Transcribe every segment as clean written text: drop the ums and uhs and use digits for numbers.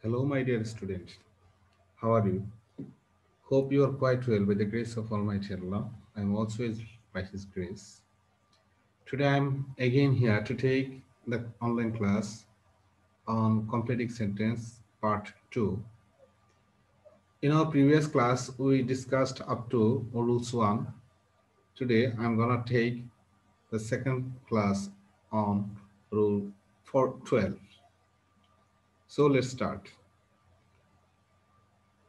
Hello, my dear student. How are you? Hope you are quite well by the grace of Almighty Allah. I am also by His grace. Today I am again here to take the online class on completing sentence part 2. In our previous class, we discussed up to rules 1. Today I am gonna take the second class on rule 12. So let's start.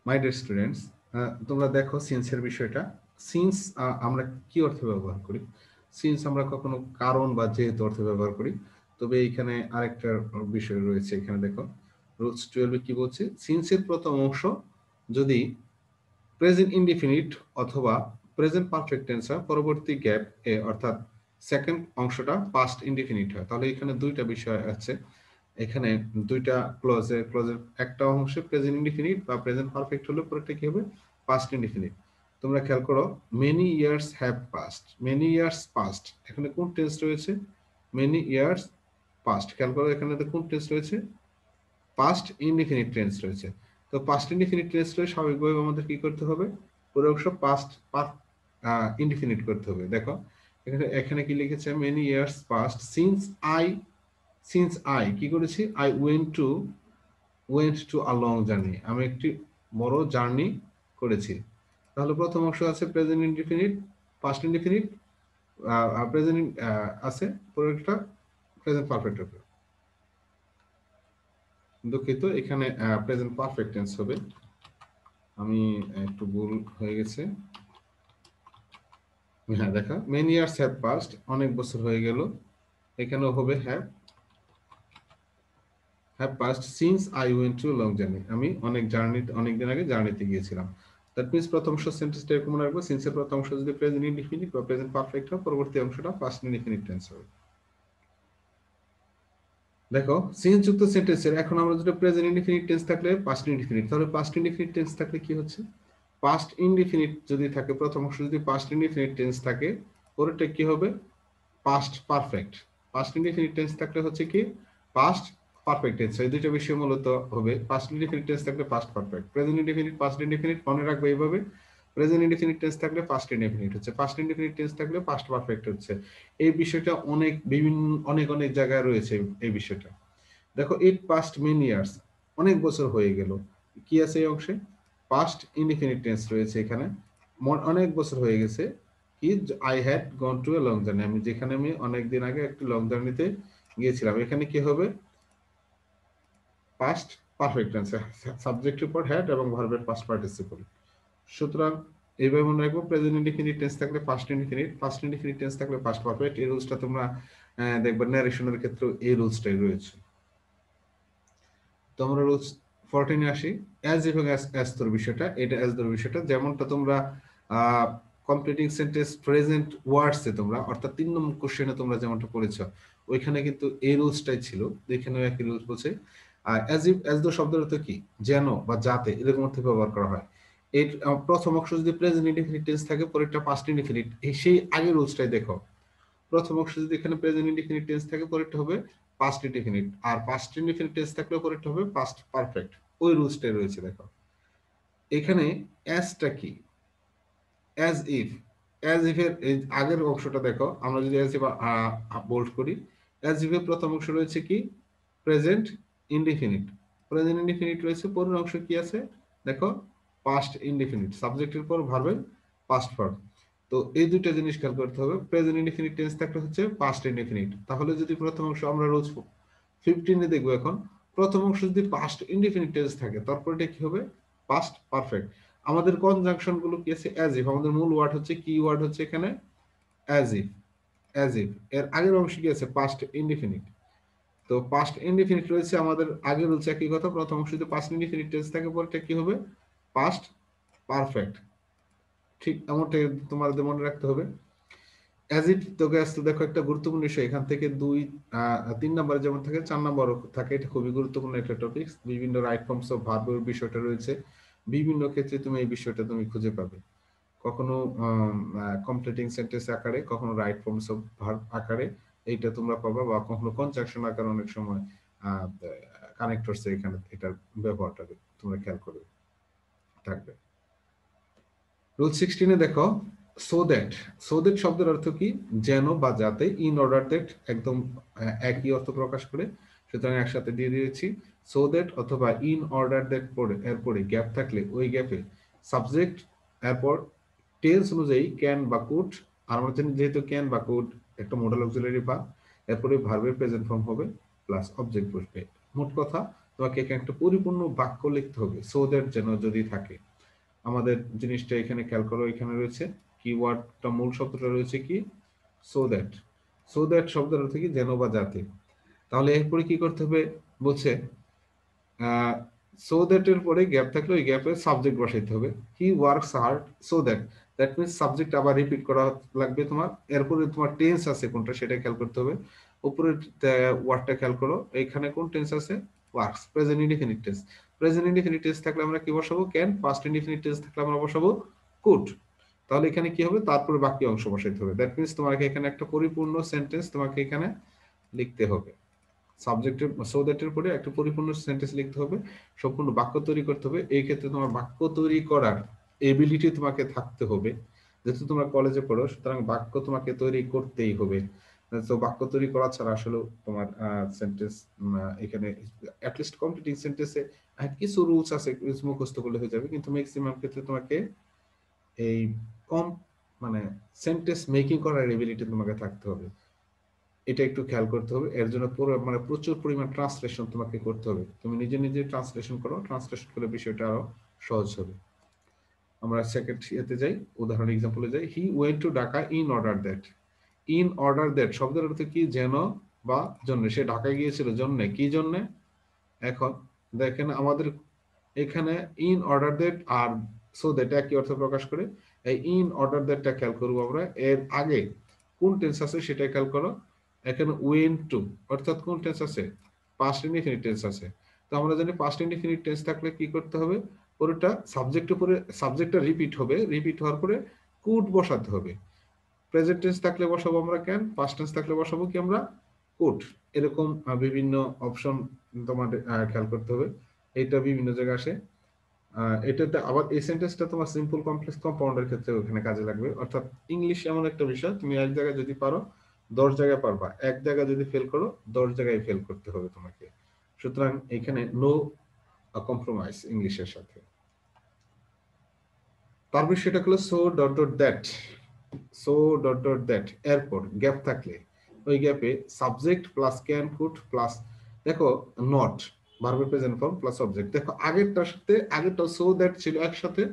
My dear students, তোমরা দেখো সিন্সের বিষয়টা। Since আমরা কি অর্থে ব্যবহার করি? Since আমরা কখনো কারণ বা যেহেতু অর্থে ব্যবহার করি। তবে এইখানে আরেকটা বিষয় রয়েছে। এখানে দেখো রুলস 12 কি বলছে, সিন্সের প্রথম অংশ যদি প্রেজেন্ট ইনডিফিনিট অথবা প্রেজেন্ট পারফেক্ট টেন্স হয়, পরবর্তী গ্যাপ এ অর্থাৎ সেকেন্ড অংশটা পাস্ট ইনডিফিনিট হয়। তাহলে এখানে দুইটা বিষয় আছে। এখানে দুইটা ক্লজের একটা অংশে প্রেজেন্ট ইনডিফিনিট বা প্রেজেন্ট পারফেক্ট হলে পরেরটা কি হবে? Past indefinite. তোমরা খেয়াল করো, many years have passed, many years past, এখানে কোন টেন্স রয়েছে? Many years past. খেয়াল করো এখানে কোন টেন্স রয়েছে? পাস্ট ইনডিফিনিট টেন্স রয়েছে। তো পাস্ট ইনডিফিনিট টেন্স রয়েছে, স্বাভাবিকভাবে আমাদের কি করতে হবে? পুরো অংশ পাস্ট ইনডিফিনিট করতে হবে। দেখো এখানে এখানে কি লিখেছে? Many years passed since I কি করেছি? I went to a long journey, আমি একটি বড় জার্নি করেছি। তাহলে প্রথম অংশ আছে present indefinite, past indefinite, present আছে, পরেরটা প্রেজেন্ট পারফেক্ট হবে। দুঃখিত, এখানে প্রেজেন্ট পারফেক্ট টেন্স হবে। আমি একটু ভুল হয়ে গেছে। হ্যাঁ দেখা, মেনি ইয়ার্স হ্যাভ পাস্ট, অনেক বছর হয়ে গেল। এখানেও হবে have passed since I went to long journey, আমি অনেক দিন আগে জার্নিতে গিয়েছিলাম। দ্যাট মিন্স প্রথম অংশ সেন্টেন্সটা এরকম রাখবো, সিন্সের প্রথম অংশ যদি প্রেজেন্ট ইনডিফিনিট বা প্রেজেন্ট পারফেক্ট হয়, পরবর্তী অংশটা পাস্ট ইনডিফিনিট টেন্স হবে। দেখো সিন্স যুক্ত সেন্টেন্সের এখন আমরা যেটা প্রেজেন্ট ইনডিফিনিট টেন্স থাকলে পাস্ট ইনডিফিনিট, তাহলে পাস্ট ইনডিফিনিট টেন্স থাকলে কি হচ্ছে? পাস্ট ইনডিফিনিট যদি থাকে, প্রথম অংশ যদি পাস্ট ইনডিফিনিট টেন্স থাকে, পরেরটা কি হবে? Past perfect. Past indefinite tense থাকলে হচ্ছে কি? Past perfect tense. এই দুইটা বিষয় মূলত হবে। পাস্ট ইনডিফিনিট টেন্স থাকলে past perfect, present indefinite past indefinite মনে রাখবে এইভাবে। প্রেজেন্ট ইনডিফিনিট টেন্স থাকলে পাস্ট ইনডিফিনিট হচ্ছে, পাস্ট ইনডিফিনিট টেন্স থাকলে পাস্ট পারফেক্ট হচ্ছে। এই বিষয়টা অনেক অনেক জায়গায় রয়েছে এই বিষয়টা। দেখো ইট পাস্ট মেনি ইয়ার্স, অনেক বছর হয়ে গেল। কি আছে এই অংশে? পাস্ট ইনডিফিনিট টেন্স রয়েছে এখানে, অনেক বছর হয়ে গেছে। কি? I had gone to a long journey, আমি অনেক দিন আগে একটি লং জার্নিতে গিয়েছিলাম। এখানে কি হবে? পাস্ট পারফেক্ট টেন্স, সাবজেক্টের পর হ্যাড এবং ভার্বের পাস্ট পার্টিসিপল। সুতরাং এইভাবে মনে রাখবো, প্রেজেন্ট ইনডিফিনিট টেন্স থাকলে past indefinite, past indefinite tense থাকলে পাস্ট পারফেক্ট। এই রুলসটা তোমরা দেখবে ন্যারেশনের ক্ষেত্রে এই রুলসটাই রয়েছে। তো আমরা রুলস 14 এ আসি। অ্যাজ এবং অ্যাজ তোর বিষয়টা, এটা অ্যাজ তোর বিষয়টা যেমনটা তোমরা কমপ্লিটিং সেন্টেন্স প্রেজেন্ট ওয়ার্ডস এ তোমরা অর্থাৎ 3 নম্বর কোশ্চেনে তোমরা যেমনটা পড়েছো, ওইখানে কিন্তু এই রুলসটাই ছিল। এখানেও একই রুলস বলছে। অ্যাজ ইফ অ্যাজ দো শব্দের অর্থ কি? যেন বা যাতে, এরকম অর্থে ব্যবহার করা হয়। এর প্রথম অংশ যদি প্রেজেন্ট ইনডিফিনিট টেন্স থাকে, পরেরটা পাস্ট ইনডিফিনিট, সেই আগের রুলসটাই দেখো। প্রথম অংশ যদি এখানে প্রেজেন্ট ইনডিফিনিট টেন্স থাকে, পরেরটা হবে পাস্ট ইনডিফিনিট, আর পাস্ট ইনডিফিনিট টেন্স থাকলে পরেরটা হবে পাস্ট পারফেক্ট। ওই রুলসটাই রয়েছে। দেখো এখানে অ্যাজটা কি? অ্যাজ ইফ, অ্যাজ ইফ এর এই আগের অংশটা দেখো, আমরা যদি অ্যাজ ইফ বোল্ড করি, অ্যাজ ইফ এর প্রথম অংশ রয়েছে কি? Present indefinite. প্রেজেন্ট ইনডিফিনিট রয়েছে, পরের অংশ কি আছে? দেখো পাস্ট ইনডিফিনিট, সাবজেক্টের পর ভার্বের পাস্ট ফর্ম। তো এই দুইটা জিনিস খেয়াল করতে হবে। প্রেজেন্ট ইনডিফিনিট টেন্স থাকলে হচ্ছে পাস্ট ইনডিফিনিট। তাহলে যদি প্রথম অংশ আমরা রোজ 15 এ দেখবো, এখন প্রথম অংশ যদি পাস্ট ইনডিফিনিট টেন্স থাকে, তারপর এটা কি হবে? Past perfect. আমাদের কনজাংশন গুলো কি আছে? As if. আমাদের মূল ওয়ার্ড হচ্ছে, কি ওয়ার্ড হচ্ছে এখানে? As if. অ্যাজ ইফ এর আগের অংশ কি আছে? Past indefinite. তো পাস্ট ইনডিফিনিট রয়েছে, আমাদের আগে রয়েছে একই কথা, প্রথম অংশ যদি পাস্ট ইনডিফিনিট টেন্স থাকে, পরটা কি হবে? Past perfect. ঠিক এমনটাই তোমাদের মনে রাখতে হবে। অ্যাজ ইট তোকে আসতে দেখো, একটা গুরুত্বপূর্ণ বিষয় এখান থেকে 3 নম্বরে যেমন থাকে, 4 নম্বরও থাকে। এটা খুবই গুরুত্বপূর্ণ একটা টপিক। বিভিন্ন রাইট ফর্মস অফ ভার্বের বিষয়টা রয়েছে, বিভিন্ন ক্ষেত্রে তুমি এই বিষয়টা তুমি খুঁজে পাবে। কখনো কমপ্লিটিং সেন্টেন্স আকারে, কখনো রাইট ফর্মস অফ ভার্ব আকারে এইটা তোমরা পাবা, বা কখনো কনজাংশন আকারে অনেক সময় কানেক্টরস এখানে এটার ব্যবহারটা তোমরা খেয়াল করবে থাকবে। রুল 16 দেখো, সো দ্যাট শব্দের অর্থ কি? যেন বা যাতে, ইন অর্ডার দ্যাট একদম একই অর্থ প্রকাশ করে, সুতরাং একসাথে দিয়ে দিয়েছি। সো দ্যাট অথবা ইন অর্ডার দ্যাট পরে এরপরে গ্যাপ থাকলে ওই গ্যাপে সাবজেক্ট, এরপর টেন্স অনুযায়ী ক্যান বা কুড, আর আমরা জানি যেহেতু ক্যান বা কুড একটা মডেল অক্সিলারি ভার্ব, এরপরে ভার্বের প্রেজেন্ট ফর্ম হবে প্লাস অবজেক্ট বসবে। মোট কথা তোমাকে এখানে একটা পরিপূর্ণ বাক্য লিখতে হবে সো দ্যাট যেন যদি থাকে। আমাদের জিনিসটা এখানে খেয়াল করো, এখানে রয়েছে কিওয়ার্ডটা, মূল শব্দটা রয়েছে কি? So that. সো দ্যাট শব্দের অর্থ কি? যেন বা যাতে। তাহলে এরপরে কি করতে হবে বলছে, সো দ্যাট এর পরে গ্যাপ থাকলে ওই গ্যাপে সাবজেক্ট বসাইতে হবে। He works hard so that, that means subject আবার রিপিট করা লাগবে তোমার। এরপরে তোমার টেন্স আছে কোনটা সেটা খেয়াল করতে হবে। উপরের ওয়ার্ডটা খেয়াল করো, এখানে কোন টেন্স আছে? Works, present indefinite tense. Present indefinite tense থাকলে আমরা কি বসাবো? ক্যান। পাস্ট ইনডিফিনিট টেন্স থাকলে আমরা বসাবো কুড। তাহলে এখানে কি হবে? তারপরে বাকি অংশ বসাইতে হবে। দ্যাট মিনস তোমাকে এখানে একটা পরিপূর্ণ সেন্টেন্স তোমাকে এখানে লিখতে হবে। সাবজেক্টের সো দ্যাটের পরে একটা পরিপূর্ণ সেন্টেন্স লিখতে হবে, সম্পূর্ণ বাক্য তৈরি করতে হবে। এই ক্ষেত্রে তোমার বাক্য তৈরি করার এবিলিটি তোমাকে থাকতে হবে। যেহেতু তোমরা কলেজে পড়ো, সুতরাং বাক্য তোমাকে তৈরি করতেই হবে। তো বাক্য তৈরি করা ছাড়া আসলে তোমার সেন্টেন্স এখানে অ্যাটলিস্ট কমপ্লিটিং সেন্টেন্সে কিছু রুলস আছে, কিছু মুখস্থ করলে হয়ে যাবে, কিন্তু ম্যাক্সিমাম ক্ষেত্রে তোমাকে এই কম মানে সেন্টেন্স মেকিং করার এবিলিটি তোমাকে থাকতে হবে। এটা একটু খেয়াল করতে হবে। এর জন্য পুরো প্রচুর পরিমাণ ট্রান্সলেশন তোমাকে করতে হবে। তুমি নিজে নিজে ট্রান্সলেশন করো, ট্রান্সলেশন করলে বিষয়টা আরো সহজ হবে। আমরা সেকেন্ড ইয়েতে যাই, উদাহরণ এক্সাম্পলে যাই। He went to Dhaka in order that. In order that শব্দের অর্থ কি? যেন বা জন্য। সে ঢাকায় গিয়েছিল জন্য। কি জন্য? এখন দেখেন আমাদের এখানে ইন অর্ডার দ্যাট আর সো দ্যাট একই অর্থ প্রকাশ করে। এই ইন অর্ডার দ্যাটটা খেয়াল করবো আমরা। এর আগে কোন টেন্স আছে সেটা খেয়াল করো। এখানে ওয়েন্ট টু অর্থাৎ কোন টেন্স আছে? পাস্ট ইনডিফিনিট টেন্স আছে। তো আমরা জানি পাস্ট ইনডিফিনিট টেন্স থাকলে কি করতে হবে? পুরোটা সাবজেক্টের উপরে, সাবজেক্টটা রিপিট হবে, রিপিট হওয়ার পরে কুড বসাতে হবে। প্রেজেন্ট টেন্স থাকলে বসাবো আমরা ক্যান, পাস্ট টেন্স থাকলে বসাবো কি আমরা? কুড। এরকম বিভিন্ন অপশন তোমাদের খেয়াল করতে হবে। এটা বিভিন্ন জায়গায় আসে। এটাতে আবার এই সেন্টেন্সটা তোমার সিম্পল কমপ্লেক্স কম্পাউন্ডের ক্ষেত্রে ওখানে কাজে লাগবে। অর্থাৎ ইংলিশ এমন একটা বিষয়, তুমি এক জায়গায় যদি পারো 10 জায়গায় পারবা, এক জায়গায় যদি ফেল করো 10 জায়গায় ফেল করতে হবে তোমাকে। সুতরাং এখানে নো কম্প্রোমাইজ ইংলিশের সাথে। তারপর সেটা হলো so dot dot that. So dot dot that এরপর গ্যাপ থাকলে ওই গ্যাপে subject plus can could plus, দেখো নট ভার্বের প্রেজেন্ট ফর্ম প্লাস অবজেক্ট। দেখো আগেরটার সাথে আগেরটা সো দ্যাট ছিল একসাথে,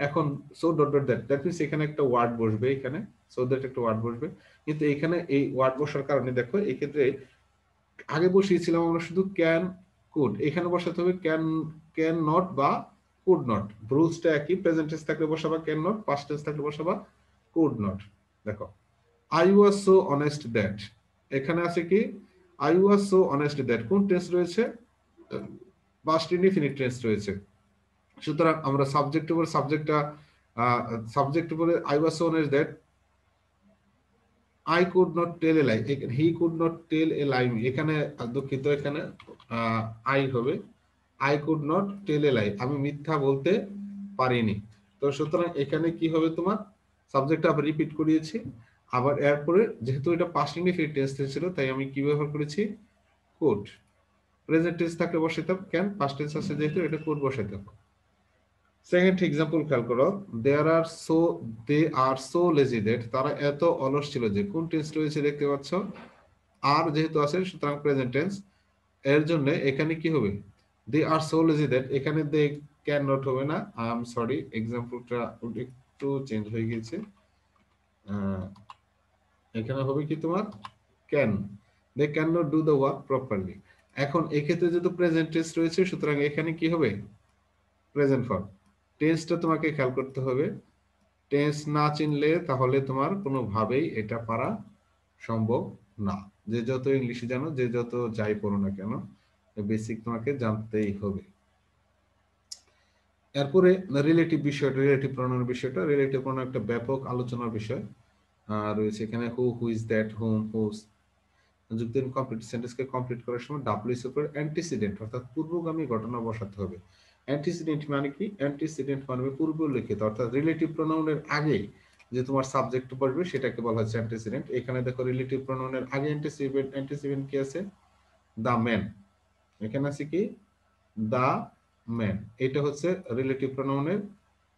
এখন so dot dot that, that means এখানে একটা ওয়ার্ড বসবে, এখানে সো দ্যাট একটা ওয়ার্ড বসবে। কিন্তু এখানে এই ওয়ার্ড বসার কারণে দেখো এই ক্ষেত্রে আগে বসিয়েছিলাম আমরা শুধু ক্যান কুড, এখানে বসাতে হবে ক্যান, ক্যান নট বা কুড নট। রুলসটা একই, প্রেজেন্ট টেন্স থাকলে বসাবা ক্যান নট, পাস্ট টেন্স থাকলে বসাবা কুড নট। দেখো I was so honest that, এখানে আছে কি? I was so honest that কোন টেন্স রয়েছে? পাস্ট ইনডিফিনিট টেন্স রয়েছে। সুতরাং আমরা সাবজেক্ট উপরে সাবজেক্টটা সাবজেক্ট উপরে I was so honest that I could not tell a lie, he could not tell a lie, এখানে দুঃখিত, এখানে আই হবে I could not tell a লাই, আমি মিথ্যা বলতে পারিনি। তো সুতরাং এখানে কি হবে তোমার? সাবজেক্টটা আবার রিপিট করিয়েছি, আবার এরপরে যেহেতু এটা পাস্ট ইনডিফিনিট টেন্স ছিল তাই আমি কি ব্যবহার করেছি? কুড। প্রেজেন্ট টেন্স থাকলে বসাইতাম ক্যান, পাস্ট টেন্স আছে যেহেতু এটা কুড বসাইতাম। সেকেন্ড এক্সাম্পল খেয়াল করো, দে আর সো লেজি দ্যাট, তারা এত অলস ছিল যে। কোন টেন্স রয়েছে দেখতে পাচ্ছ? আর যেহেতু আছে সুতরাং প্রেজেন্ট টেন্স। এর জন্য এখানে কি হবে? দে আর সো লেজি দ্যাট, এখানে দে ক্যান নট হবে না, আই এম সরি, এক্সাম্পলটা একটু চেঞ্জ হয়ে গিয়েছে। এখানে হবে কি তোমার? Can, they can not do the work properly. এখন এক্ষেত্রে যেহেতু প্রেজেন্ট টেন্স রয়েছে সুতরাং এখানে কি হবে? Present form. টেন্সটা তোমাকে খেয়াল করতে হবে। টেন্স না চিনলে তাহলে তোমার কোনোভাবেই এটা পারা সম্ভব না। যে যত ইংলিশে জানো, যে যত যাই পড়ো না কেন, বেসিক তোমাকে জানতেই হবে। এরপরে রিলেটিভ বিষয়টা, রিলেটিভ প্রনাউনের বিষয়টা, রিলেটিভ প্রনাউন একটা ব্যাপক আলোচনার বিষয় রয়েছে এখানে। Who, who is that, hmm, whose. যুক্ত ইনকমপ্লিট সেন্টেন্সকে কমপ্লিট করার সময় ডাব্লিউএস এর পরে অ্যান্টিসিডেন্ট অর্থাৎ পূর্বগামী ঘটনা বসাতে হবে। অ্যান্টিসিডেন্ট মানে কি? অ্যান্টিসিডেন্ট মানে পূর্ব উল্লেখিত অর্থাৎ রিলেটিভ প্রোনাউনের আগে যে তোমার সাবজেক্ট পড়বে সেটাকে বলা হচ্ছে অ্যান্টিসিডেন্ট। এখানে দেখো রিলেটিভ প্রোনাউনের আগে অ্যান্টিসিডেন্ট, অ্যান্টিসিডেন্ট কি আছে? The man. এখানে আছে কি? The man. এটা হচ্ছে রিলেটিভ প্রোনাউনের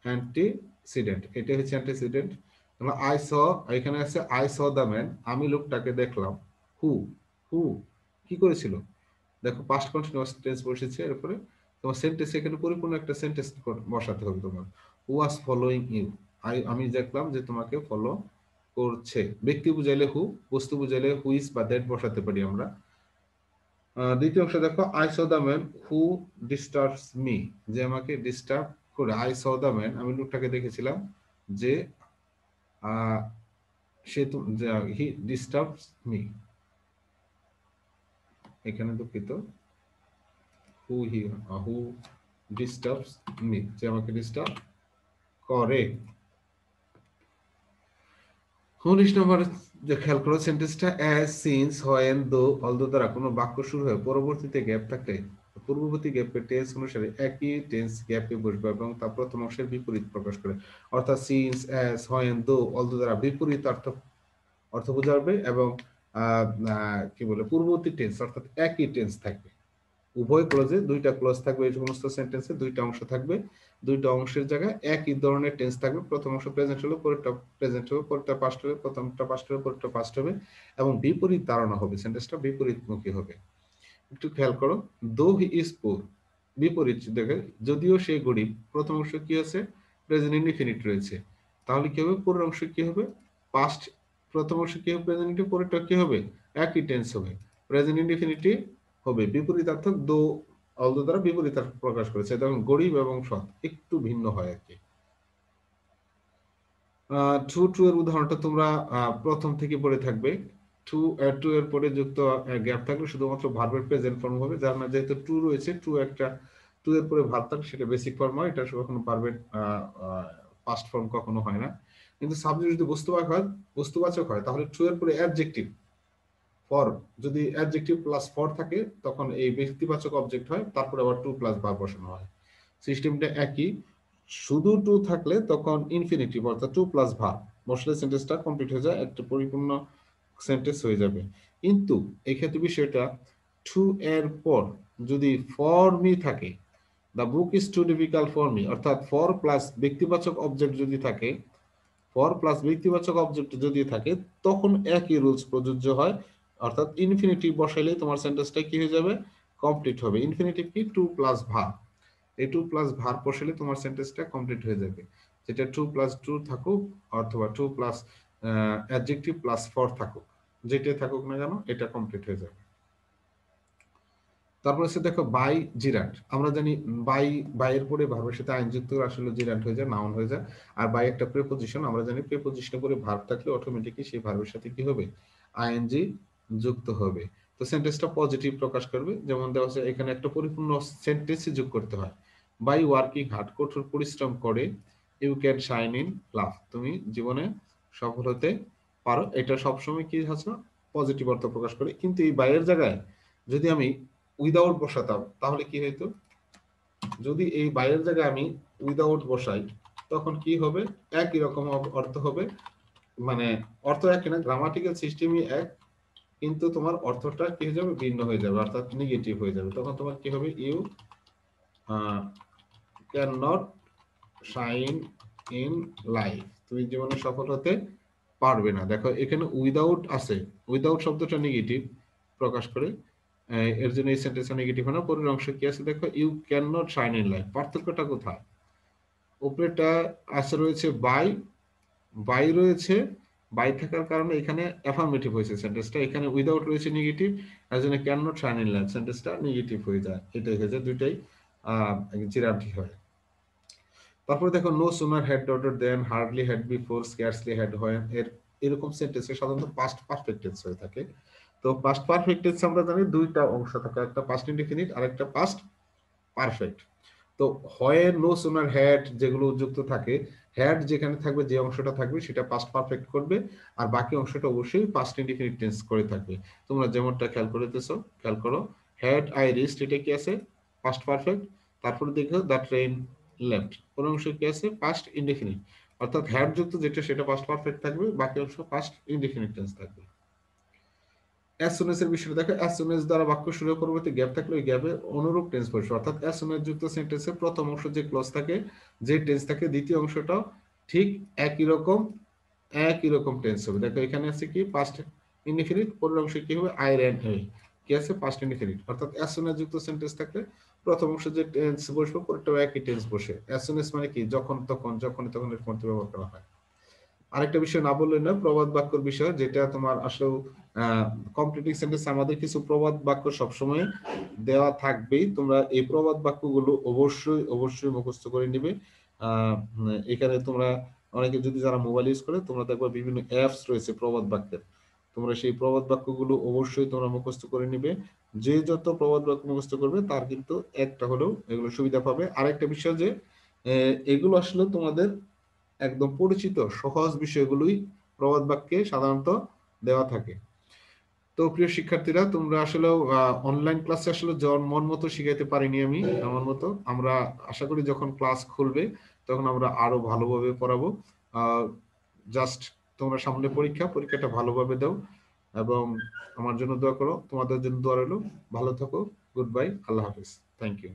অ্যান্টিসিডেন্ট, এটা হচ্ছে অ্যান্টিসিডেন্ট। আই স, এখানে আছে আই স দা ম্যান, আমি লোকটাকে দেখলাম। হু, হু কি করেছিল? দেখো পাস্ট কন্টিনিউয়াস টেন্স বসেছে, এরপরে তোমার সেন্টেন্স এখানে পরিপূর্ণ একটা সেন্টেন্স বসাতে হবে তোমার। হু ওয়াজ ফলোইং ইউ, আমি দেখলাম যে তোমাকে ফলো করছে। ব্যক্তি বুঝাইলে হু, বস্তু বুঝাইলে হুইজ বা দ্যাট বসাতে পারি আমরা। দ্বিতীয় অংশ দেখো, I saw the man who disturbs me, যে আমাকে ডিস্টার্ব করে। আই স দ্য ম্যান, আমি লোকটাকে দেখেছিলাম যে সে তো, হি ডিস্টার্বস মি, এখানে দুঃখিত, হু ডিস্টার্বস মি, যে আমাকে ডিস্টার্ব করে। 19 নম্বর যে খেয়াল করো সেন্টেন্সটা, অ্যাজ, সিন্স, হোয়েন, দো, অলদো দ্বারা কোনো বাক্য শুরু হয় পরবর্তীতে গ্যাপ থাকলে পূর্ববর্তী গ্যাপের টেন্স অনুসারে একই টেন্স গ্যাপে বসবে এবং তা প্রথম অংশের বিপরীত প্রকাশ করে। অর্থাৎ সিন্স, অ্যাজ, হোয়েন, দো, অলদো দ্বারা বিপরীত অর্থ অর্থ বোঝাবে এবং কি বলে পূর্ববর্তী টেন্স অর্থাৎ একই টেন্স থাকবে। উভয় ক্লজে দুইটা ক্লজ থাকবে, এই সমস্ত সেন্টেন্সে দুইটা অংশ থাকবে, দুইটা অংশের জায়গায় একই ধরনের টেন্স থাকবে। প্রথম অংশ প্রেজেন্ট হলে পরেরটা প্রেজেন্ট হবে, পরেরটা পাস্ট হবে, প্রথমটা পাস্ট হবে, পরেরটা পাস্ট হবে এবং বিপরীত ধারণা হবে, সেন্টেন্সটা বিপরীতমুখী হবে। একটু খেয়াল করো, দো হি ইজ পুর, বিপরীত দেখে, যদিও সে গরিব। প্রথম অংশ কি আছে? প্রেজেন্ট ইনডিফিনিট রয়েছে, তাহলে কি হবে? পরের অংশ কি হবে? পাস্ট। প্রথম অংশ কি হবে? প্রেজেন্ট ইনডিফিনিট, পরেরটা কি হবে? একই টেন্স হবে, প্রেজেন্ট ইনডিফিনিটি হবে। বিপরীতার্থক দো অলদো দ্বারা বিপরীতার্থক প্রকাশ করেছে, যেমন গরিব এবং সৎ একটু ভিন্ন হয় আর কি। টু টু এর উদাহরণটা তোমরা প্রথম থেকে পড়ে থাকবে। টু টু এর পরে যুক্ত গ্যাপ থাকলে শুধুমাত্র ভার্বের প্রেজেন্ট ফর্ম হবে, যার না যেহেতু টু রয়েছে, টু একটা টু এর পরে ভার্ব থাকলে সেটা বেসিক ফর্ম হয়, এটা কখনো ভার্বের পাস্ট ফর্ম কখনো হয় না। কিন্তু সাবজেক্ট যদি বস্তুবাচক হয় তাহলে টু এর পরে অ্যাডজেক্টিভ ফর, যদি অ্যাডজেক্টিভ প্লাস ফর থাকে তখন এই ব্যক্তিবাচক অবজেক্ট হয়, তারপরে আবার টু প্লাস ভার্ব বসানো হয়। সিস্টেমটা একই। শুধু টু থাকলে তখন ইনফিনিটিভ অর্থাৎ টু প্লাস ভার্ব বসলে সেন্টেন্সটা কমপ্লিট হয়ে যায়, একটা পরিপূর্ণ সেন্টেন্স হয়ে যাবে। কিন্তু এক্ষেত্রে বিষয়টা, টু এর পর যদি ফর মি থাকে, the book is too difficult for me, অর্থাৎ ফর প্লাস ব্যক্তিবাচক অবজেক্ট যদি থাকে, ফর প্লাস ব্যক্তিবাচক অবজেক্ট যদি থাকে তখন একই রুলস প্রযোজ্য হয়, অর্থাৎ ইনফিনিটিভ বসাইলেই তোমার সেন্টেন্সটা কি হয়ে যাবে? কমপ্লিট হবে। ইনফিনিটিভ কি? টু প্লাস ভার্ব, এই টু প্লাস ভার্ব বসালে তোমার সেন্টেন্সটা কমপ্লিট হয়ে যাবে। যেটা টু প্লাস টু থাকুক অথবা too plus adjective plus for থাকুক, যেটাই থাকুক না কেন এটা কমপ্লিট হয়ে যাবে। তারপর হচ্ছে দেখো বাই জিরান্ট, আমরা জানি বাই, বাইয়ের পরে ভার্বের সাথে আইন যুক্ত আসলে জিরান্ট হয়ে যায়, নাউন হয়ে যায়। আর বাই একটা প্রিপজিশন, আমরা জানি প্রিপজিশনের পরে ভার্ব থাকলে অটোমেটিকলি সেই ভার্বের সাথে কি হবে? আইএনজি যুক্ত হবে। তো সেন্টেন্সটা পজিটিভ প্রকাশ করবে, যেমন দেওয়া আছে এখানে একটা পরিপূর্ণ সেন্টেন্সে যোগ করতে হয়। বাই ওয়ার্কিং হার্ড, কঠোর পরিশ্রম করে, you can shine in love, তুমি জীবনে সফল হতে পারো। এটা সবসময় কি হচ্ছে? পজিটিভ অর্থ প্রকাশ করে। কিন্তু এই বাইয়ের জায়গায় যদি আমি উইদাউট বসাতাম তাহলে কি হইতো? যদি এই বাইরের জায়গায় আমি উইদাউট বসাই তখন কি হবে? একই রকম অর্থ হবে, মানে অর্থ একই না, গ্রামাটিক্যাল সিস্টেমই এক, কিন্তু তোমার অর্থটা কি হয়ে যাবে? ভিন্ন হয়ে যাবে, অর্থাৎ নেগেটিভ হয়ে যাবে। তখন তোমার কি হবে? You can not shine in life, তুমি জীবনে সফল হতে পারবে না। দেখো এখানে উইদাউট আছে, উইদাউট শব্দটা নেগেটিভ প্রকাশ করে, এর জন্য এই সেন্টেন্সটা নেগেটিভ হয় না। পরের অংশ কি আছে দেখো, you can not shine in life, পার্থক্যটা কোথায়? উপরেটা আছে রয়েছে বাই, বাই রয়েছে, বাই থাকার কারণে এখানে অ্যাফার্মেটিভ হয়েছে সেন্টেন্সটা, এখানে উইদাউট রয়েছে নেগেটিভ, এর জন্য can not shine in life সেন্টেন্সটা নেগেটিভ হয়ে যায়, এটাই হয়ে যায়, দুইটাই জিরান্টি হয়। তারপরে দেখো, নো সুনার হ্যাড ডটার than, hardly had before, scarcely had when, এরকম সেন্টেন্সে সাধারণত পাস্ট পারফেক্ট টেন্স হয়ে থাকে। তো পাস্ট পারফেক্ট টেন্স আমরা জানি দুইটা অংশ থাকে, একটা পাস্ট ইনডিফিনিট আর একটা পাস্ট পারফেক্ট। তো হয় নো সুনার হ্যাড যেগুলো যুক্ত থাকে, হ্যাড যেখানে থাকবে, যে অংশটা থাকবে সেটা পাস্ট পারফেক্ট করবে, আর বাকি অংশটা অবশ্যই পাস্ট ইনডিফিনিট টেন্স করে থাকবে। তোমরা যেমনটা খেয়াল করতেছো, খেয়াল করো, হ্যাড আই রিচড এটা কি আছে, পাস্ট পারফেক্ট। তারপরে দেখো দ্য ট্রেন লেফট, কোন অংশ কি আছে, পাস্ট ইনডিফিনিট। অর্থাৎ হ্যাড যুক্ত যেটা সেটা পাস্ট পারফেক্ট থাকবে, বাকি অংশ পাস্ট ইনডিফিনিট টেন্স থাকবে। অ্যাজ সুন এর বিষয়টা দেখো, অ্যাজ সুন দ্বারা বাক্য শুরু পরবর্তী গ্যাপ থাকলে ওই গ্যাপে অনুরূপ টেন্স বসবে। অর্থাৎ অ্যাজ সুন যুক্ত সেন্টেন্সে প্রথম অংশ যে ক্লজ থাকে, যে টেন্স থাকে, দ্বিতীয় অংশটাও ঠিক একই রকম টেন্স হবে। দেখো এখানে আছে কি পাস্ট ইনডিফিনিট, পরের অংশ কি হবে, আই র্যান অ্যাওয়ে, কি আছে, পাস্ট ইনডিফিনিট। অর্থাৎ অ্যাজ সুন যুক্ত সেন্টেন্স থাকলে প্রথম অংশ যে টেন্স বসবে পরেরটাও একই টেন্স বসে। অ্যাজ সুন মানে কি, যখন তখন, যখনই তখন এর মধ্যে ব্যবহার করা হয়। আরেকটা বিষয় না বললে না, প্রবাদ বাক্যর বিষয়, যেটা তোমার আসলে কমপ্লিটিং সেন্টেন্স আমাদের কিছু প্রবাদ বাক্য সবসময় দেওয়া থাকবেই। তোমরা এই প্রবাদ বাক্যগুলো অবশ্যই মুখস্থ করে নিবে। এখানে তোমরা অনেকে যদি যারা মোবাইল ইউজ করে, তোমরা দেখবে বিভিন্ন অ্যাপস রয়েছে প্রবাদ বাক্যের, তোমরা সেই প্রবাদ বাক্যগুলো অবশ্যই তোমরা মুখস্থ করে নিবে। যে যত প্রবাদ বাক্য মুখস্থ করবে তার কিন্তু একটা হলেও এগুলো সুবিধা পাবে। আরেকটা বিষয় যে এগুলো আসলে তোমাদের একদম পরিচিত সহজ বিষয়গুলোই প্রবাদ বাক্যে সাধারণত দেওয়া থাকে। তো প্রিয় শিক্ষার্থীরা, তোমরা আসলে অনলাইন ক্লাসে আসলে মন মতো শিখাইতে পারিনি আমি আমার মতো। আমরা আশা করি যখন ক্লাস খুলবে তখন আমরা আরো ভালোভাবে পড়াবো। জাস্ট তোমরা সামনে পরীক্ষাটা ভালোভাবে দাও এবং আমার জন্য দোয়া করো, তোমাদের জন্য দোয়া রইলো। ভালো থাকো, গুড বাই, আল্লাহ হাফিজ, থ্যাংক ইউ।